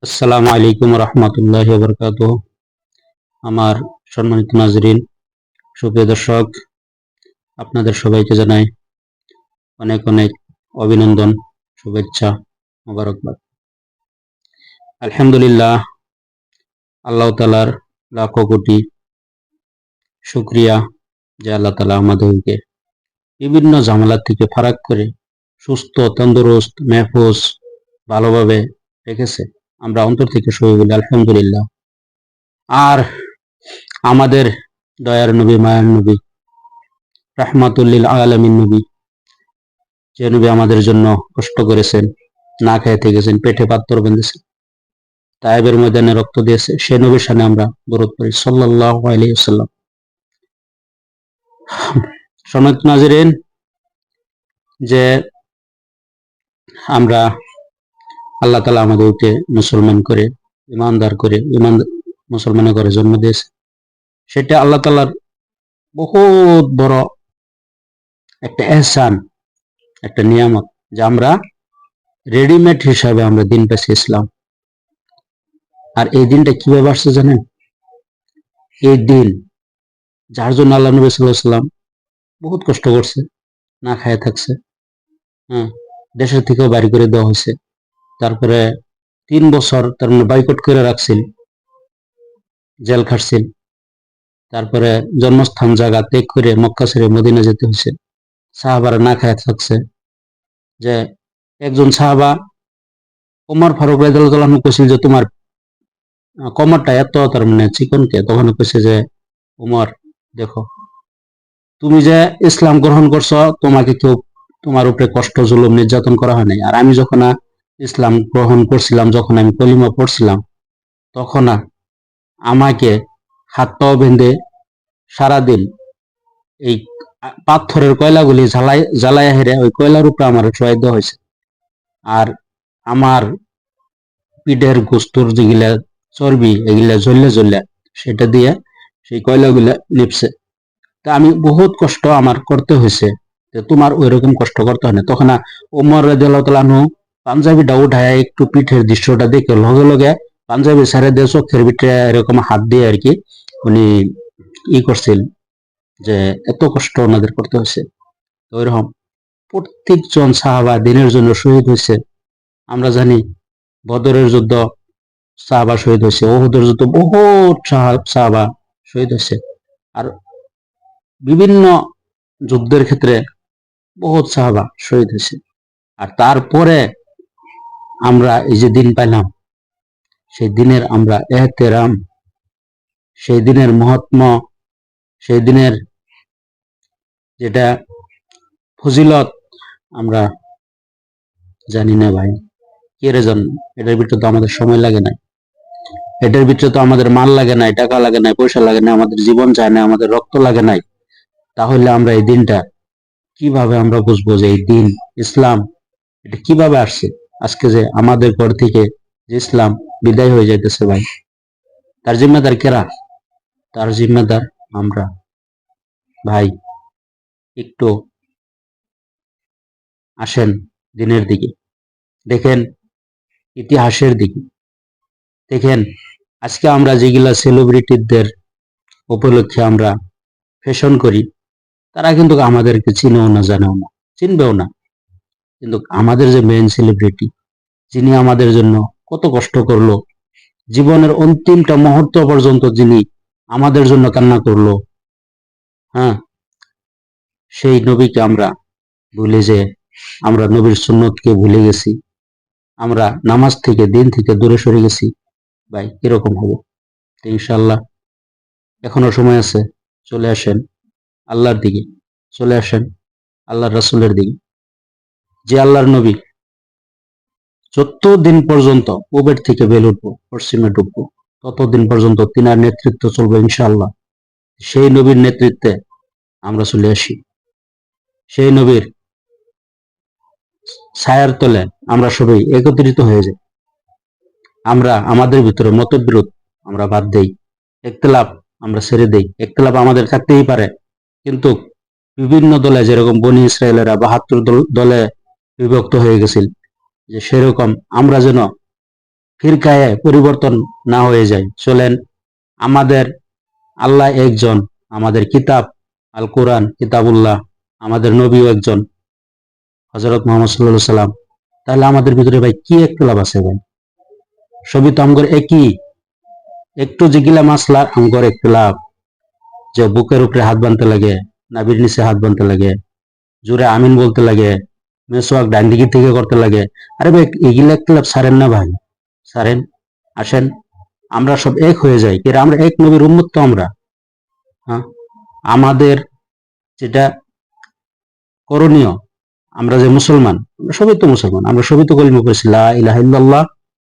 আসসালামু আলাইকুম রহমতুল্লাহি ওয়া বারাকাতুহু। আমার সম্মানিত নাজরিন, সুপ্রিয় দর্শক, আপনাদের সবাইকে জানাই অনেক অনেক অভিনন্দন, শুভেচ্ছা, মোবারকবাদ। আলহামদুলিল্লাহ, আল্লাহ তাআলার লাখো কোটি শুকরিয়া যে আল্লাহ তাআলা আমাদেরকে বিভিন্ন ঝামেলা থেকে ফারাক করে সুস্থ, তন্দুরুস্ত, মেহফুজ, ভালোভাবে রেখেছে। আমরা অন্তর থেকে সবাই বলি আলহামদুলিল্লাহ। আর আমাদের দয়ার নবী, মায়ার নবী, রাহমাতুল লিল আলামিন নবী, যে নবী আমাদের জন্য কষ্ট করেছেন, না খেয়ে থেকেছেন, পেটে পাথর বেঁধেছেন, তায়েবের ময়দানে রক্ত দিয়েছে, সে নবীর সামনে আমরা দরুদ পড়ি সাল্লাল্লাহু আলাইহি ওয়াসাল্লাম। সম্মানিত নাজরিন, যে আমরা আল্লাহ তাআলা আমাদেরকে মুসলমান করে, ইমানদার করে, মুসলমানের ঘরে জন্ম দিয়েছে, সেটা আল্লাহ তাআলার বহুত বড় একটা এহসান, একটা নিয়ামত, যে আমরা রেডিমেড হিসাবে আমরা দিন পেয়েছি ইসলাম। আর এই দিনটা কিভাবে আসছে জানেন? এই দিন যার জন্য আল্লাহ নবী সাল্লাল্লাহু আলাইহি ওয়াসাল্লাম বহুত কষ্ট করছে, না খায় থাকছে, হ্যাঁ, দেশের থেকেও বাড়ি করে দেওয়া হয়েছে। তারপরে 3 বছর তার মানে বাইকট করে রাখছিল, জেল খাটছিল। তারপরে জন্মস্থান জায়গা ত্যাগ করে মক্কা ছেড়ে মদিনা যেতে হয়েছে। সাহাবারা না খায় থাকছে। যে একজন সাহাবা ওমর ফারুক রাদিয়াল্লাহু আনহু কইছিল যে তোমার কমরটা এত তার মানে চিকন কে? তখন কইছে যে ওমর, দেখো, তুমি যে ইসলাম গ্রহণ করছো, তোমাকে কেউ তোমার উপরে কষ্ট জুলুম নির্যাতন করা হয় নাই। আর আমি যখন ইসলাম গ্রহণ করছিলাম, যখন আমি কলিমা পড়ছিলাম, তখন আমাকে হাত পাও বেঁধে সারাদিন এই পাথরের কয়লাগুলি জ্বালাইয়া হেরে ওই কয়লার উপরে আমার শোয়াই দেওয়া হয়েছে। আর আমার পিঠের গোস্তর যেগুলা চর্বি, এগুলা জ্বললে জ্বললে সেটা দিয়ে সেই কয়লাগুলা লিপছে। তা আমি বহুত কষ্ট আমার করতে হয়েছে, তোমার ওই রকম কষ্ট করতে হয় না। তখন ওমর রাদিয়াল্লাহু তাআলা আনহু পাঞ্জাবিটা উঠায় একটু পিঠের দৃশ্যটা দেখে লগে লগে পাঞ্জাবি ছেড়ে দিয়ে চোখের ভিতরে এরকম হাত দিয়ে আর কি উনি করছিল, যে এত কষ্ট ওনাদের করতে হয়েছে। তো ওইরকম প্রত্যেকজন সাহাবা দিনের জন্য শহীদ হয়েছে। আমরা জানি বদরের যুদ্ধ সাহাবা শহীদ হয়েছে, ওহুদের যুদ্ধ বহুত সাহাবা শহীদ হয়েছে। আর বিভিন্ন যুদ্ধের ক্ষেত্রে বহুত সাহাবা শহীদ হয়েছে। আর তারপরে আমরা এই যে দিন পাইলাম, সেই দিনের আমরা এহতেরাম, সেই দিনের মহাত্ম, সেই দিনের যেটা ফজিলত আমরা জানি না ভাই। কে রে জান? এটার ভিতরে তো আমাদের সময় লাগে না, এটার ভিতরে তো আমাদের মাল লাগে নাই, টাকা লাগে নাই, পয়সা লাগে না, আমাদের জীবন চায় না, আমাদের রক্ত লাগে নাই। তাহলে আমরা এই দিনটা কিভাবে আমরা বুঝবো যে এই দিন ইসলাম এটা কিভাবে আসছে? আজকে যে আমাদের ঘর থেকে যে ইসলাম বিদায় হয়ে যাইতেছে ভাই, তার জিম্মেদার কেরা? তার জিম্মেদার আমরা। ভাই, একটু আসেন দিনের দিকে, দেখেন ইতিহাসের দিকে, দেখেন আজকে আমরা যেগুলা সেলিব্রিটিদের উপলক্ষে আমরা ফ্যাশন করি, তারা কিন্তু আমাদেরকে চিনেও না, জানেও না, চিনবেও না। কিন্তু আমাদের যে মেইন সেলিব্রিটি, যিনি আমাদের জন্য কত কষ্ট করলো, জীবনের অন্তিমটা মুহূর্ত পর্যন্ত যিনি আমাদের জন্য কান্না করলো, হ্যাঁ, সেই নবীকে আমরা ভুলে যে আমরা নবীর সুন্নতকে ভুলে গেছি, আমরা নামাজ থেকে, দিন থেকে দূরে সরে গেছি। ভাই, কিরকম হবে? ইনশাল্লাহ এখনো সময় আছে, চলে আসেন আল্লাহর দিকে, চলে আসেন আল্লাহর রাসূলের দিকে। যে আল্লাহর নবী যতদিন পর্যন্ত পূবের থেকে বেল উঠবো, পশ্চিমে ঢুকবো, ততদিন পর্যন্ত তিনার নেতৃত্ব চলবে ইনশাআল্লাহ। সেই নবীর নেতৃত্বে আমরা চলে আসি, সেই নবীর ছায়ার তলে আমরা সবাই একত্রিত হয়ে যাই। আমরা আমাদের ভিতরে মতবিরোধ আমরা বাদ দেই, ইখতিলাফ আমরা ছেড়ে দেই। ইখতিলাফ আমাদের থাকতেই পারে, কিন্তু বিভিন্ন দলে, যেরকম বনি ইসরায়েলেরা 72 দলে বিভক্ত হয়ে গেছিল, যে সেরকম আমরা যেন ফিরকায় পরিবর্তন না হয়ে যায়। চলেন, আমাদের আল্লাহ একজন, আমাদের কিতাব আল কোরআন কিতাবুল্লাহ, আমাদের নবীও একজন, হযরত মুহাম্মদ সাল্লাল্লাহু আলাইহি সাল্লাম। তাহলে আমাদের ভিতরে ভাই কি ইখতিলাফ আছে ভাই? সবই তো আমগর একই। একটু যেগুলা মাসলা আমগর ইখতিলাফ, যে বুকের উপরে হাত বানতে লাগে, নাভির নিচে হাত বানতে লাগে, জোরে আমিন বলতে লাগে, মেসওয়াক ডান দিকে থেকে করতে লাগে। আরে ভাই এগুলা ইখতিলাফ ছাড়েন না ভাই, ছাড়েন। আসেন আমরা সব এক হয়ে যাই। আমরা এক নবীর উম্মত তো আমরা। হ্যাঁ, আমাদের যেটা করণীয়, আমরা যে মুসলমান, আমরা সবই তো মুসলমান, আমরা সবই তো কলিমা পড়েছি লা ইলাহা ইল্লাল্লাহ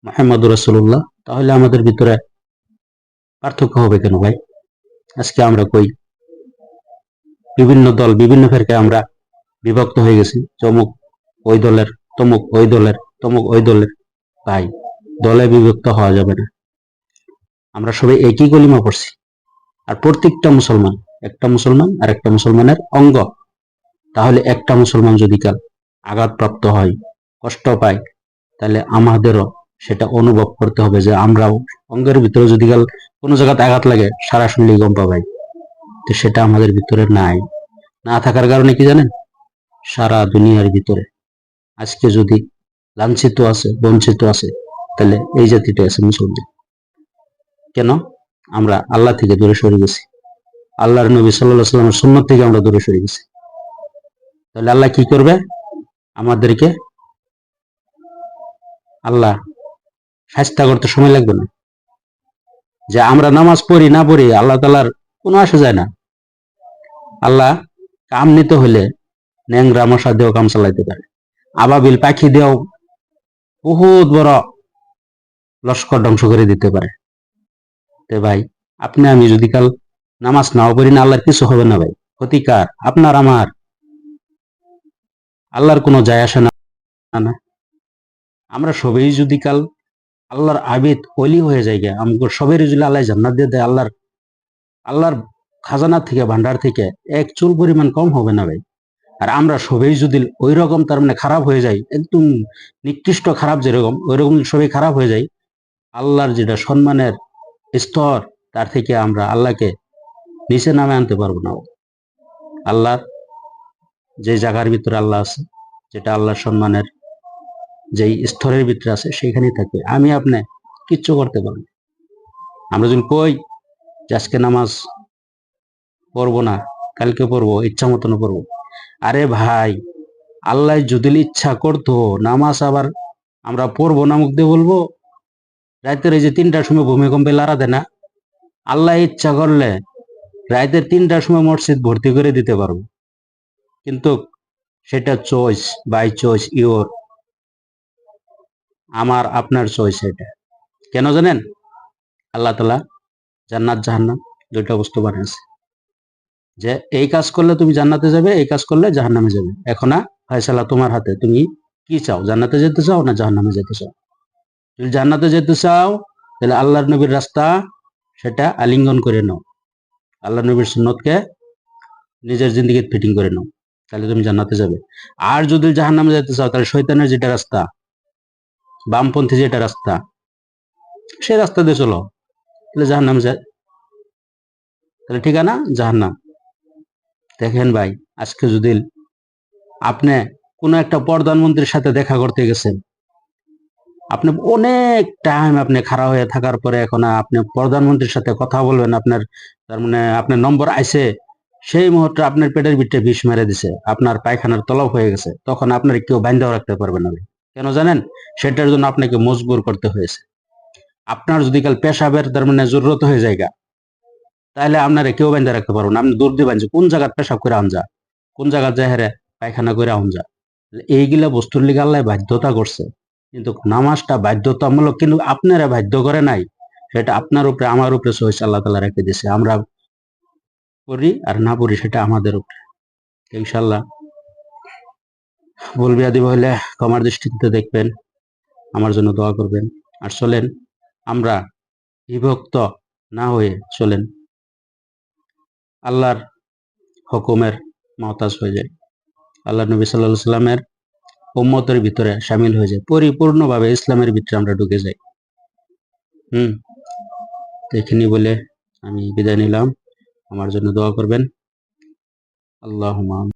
মুহাম্মাদুর রাসূলুল্লাহ। তাহলে আমাদের ভিতরে পার্থক্য হবে কেন ভাই? আজকে আমরা কই বিভিন্ন দল, বিভিন্ন ফেরকায় আমরা বিভক্ত হয়ে গেছি। চমুক ওই দলের, তমুক ওই দলের, তমুক ওই দলের। ভাই দলে বিভক্ত হওয়া যাবে না। আমরা সবাই একই কলিমা পড়ছি, আর প্রত্যেকটা মুসলমান একটা মুসলমান আর একটা মুসলমানের অঙ্গ। তাহলে একটা মুসলমান যদি কাল আঘাতপ্রাপ্ত হয়, কষ্ট পায়, তাহলে আমাদেরও সেটা অনুভব করতে হবে যে আমরাও অঙ্গের ভিতরে যদি কাল কোনো জায়গাতে আঘাত লাগে সারা শরীরে গম পাবাই। তো সেটা আমাদের ভিতরে নাই। না থাকার কারণে কি জানেন, সারা দুনিয়ার ভিতরে আজকে যদি লাঞ্ছিত আছে, বঞ্চিত আছে, তাহলে এই জাতিটা আছে মুসলমান। কেন? আমরা আল্লাহ থেকে দূরে সরে গেছি, আল্লাহর নবী সাল্লাল্লাহু আলাইহি ওয়াসাল্লামের সুন্নাত থেকে আমরা দূরে সরে গেছি। তাহলে আল্লাহ কি করবে? আমাদেরকে আল্লাহ শাস্তি করতে সময় লাগবে না। যে আমরা নামাজ পড়ি না পড়ি আল্লাহ তাআলার কোনো আসে যায় না। আল্লাহ কাম নিতে হলে ন্যাংরা মশা দিয়েও কাম চালাইতে পারে, আবাবিল পাখি দিয়েও বহুত বড় লস্কর ধ্বংস করে দিতে পারে। তে ভাই আপনি আমি যদি কাল নামাজ নাও পড়ি না, আল্লাহর কিছু হবে না ভাই। ক্ষতিকার আপনার আমার, আল্লাহর কোনো যায় আসে না। আমরা সবাই যদি কাল আল্লাহর আবিদ ওলি হয়ে যায়, আমাকে সবাই যদি আল্লাহ জান্নাত দিয়ে দেয়, আল্লাহর খাজানা থেকে, ভান্ডার থেকে এক চুল পরিমাণ কম হবে না ভাই। আর আমরা সবাই যদি ওই রকম তার মানে খারাপ হয়ে যায়, একদম নিকৃষ্ট খারাপ যেরকম, ওই রকম সবাই খারাপ হয়ে যায়, আল্লাহর যেটা সম্মানের স্তর, তার থেকে আমরা আল্লাহকে নিচে নামে আনতে পারবো না। আল্লাহর যে জায়গার ভিতরে আল্লাহ আছে, যেটা আল্লাহর সম্মানের যেই স্তরের ভিতরে আছে, সেখানেই থাকবে। আমি আপনি কিচ্ছু করতে পারবো। আমরা যদি কই যে আজকে নামাজ পড়বো না, কালকে পড়বো, ইচ্ছা মতন পড়বো, আরে ভাই আল্লাহ যদি ইচ্ছা করতো নামাজ আবার আমরা পড়বো না, মুখ দিয়ে বলবো, রাতের এই যে 3টার সময় ভূমিকম্পে লড়া দেয় না, আল্লাহ ইচ্ছা করলে রাতের 3টার সময় মসজিদ ভর্তি করে দিতে পারবো। কিন্তু সেটা চয়েস, বাই চয়েস ইওর, আমার আপনার চয়েস। এটা কেন জানেন? আল্লাহ তাআলা জান্নাত জাহান্নাম দুইটা বস্তু বানিয়েছে, যে এই কাজ করলে তুমি জান্নাতে যাবে, এই কাজ করলে জাহান্নামে যাবে। এখন ফয়সালা তোমার হাতে, তুমি কি চাও, জান্নাতে যেতে চাও না জাহান্নামে যেতে চাও? যদি জান্নাতে যেতে চাও তাহলে আল্লাহর নবীর রাস্তা সেটা আলিঙ্গন করে নাও, আল্লাহ নবীর সুন্নতকে নিজের জিন্দেগিতে ফিটিং করে নাও, তাহলে তুমি জান্নাতে যাবে। আর যদি জাহান্নামে যেতে চাও তাহলে শয়তানের যেটা রাস্তা, বামপন্থী যেটা রাস্তা, সেই রাস্তা দিয়ে চলো, তাহলে জাহান্নামে যায়। তাহলে ঠিকানা জাহান্নাম। দেখেন ভাই, আজকে যদি আপনি কোনো একটা প্রধানমন্ত্রীর সাথে দেখা করতে গেছেন, আপনি অনেক টাইম আপনি খাড়া হয়ে থাকার পরে এখন আপনি প্রধানমন্ত্রীর সাথে কথা বলবেন, আপনার তার মানে আপনার নম্বর আইছে, সেই মুহূর্তে আপনার পেটের ভিতরে বিষ মেরে দিছে, আপনার পায়খানার তলব হয়ে গেছে, তখন আপনার কেউ বাইন্ধাও রাখতে পারবে না। কেন জানেন? সেটার জন্য আপনাকে মজবুর করতে হয়েছে। আপনার যদি কাল পেশাবের তার মানে জরুরত হয়ে যায়, তাহলে আপনারা কেউ বাইন্ধা রাখতে পারবো না। আপনি দূর দিয়ে বানছে কোন জায়গায় পেশাব করে আন যা, কোন জায়গায় যায় হেরে পায়খানা করে আন যা। এইগুলা বস্তুর লিগে আল্লাহ বাধ্যতা করছে, কিন্তু নামাজটা বাধ্যতামূলক, কিন্তু আপনারা বাধ্য করে নাই। সেটা আপনার উপরে আমার উপরে সহিস আল্লাহ তাআলা রেখে দিয়েছে, আমরা পড়ি আর না পড়ি সেটা আমাদের উপরে। ইনশাআল্লাহ ভুল বিয়াদি হলে ক্ষমার দৃষ্টিতে দেখবেন, আমার জন্য দোয়া করবেন। আর চলেন আমরা বিভক্ত না হয়ে চলেন আল্লাহর হুকুমের মহতাজ হয়ে যায়, আল্লাহ নবী সাল্লাল্লাহু আলাইহি সাল্লামের উম্মতের ভিতরে শামিল হয়ে যায়, পরিপূর্ণভাবে ইসলামের ভিতরে আমরা ঢুকে যাই। তো এখানে বলে আমি বিদায় নিলাম। আমার জন্য দোয়া করবেন। আল্লাহুম্মা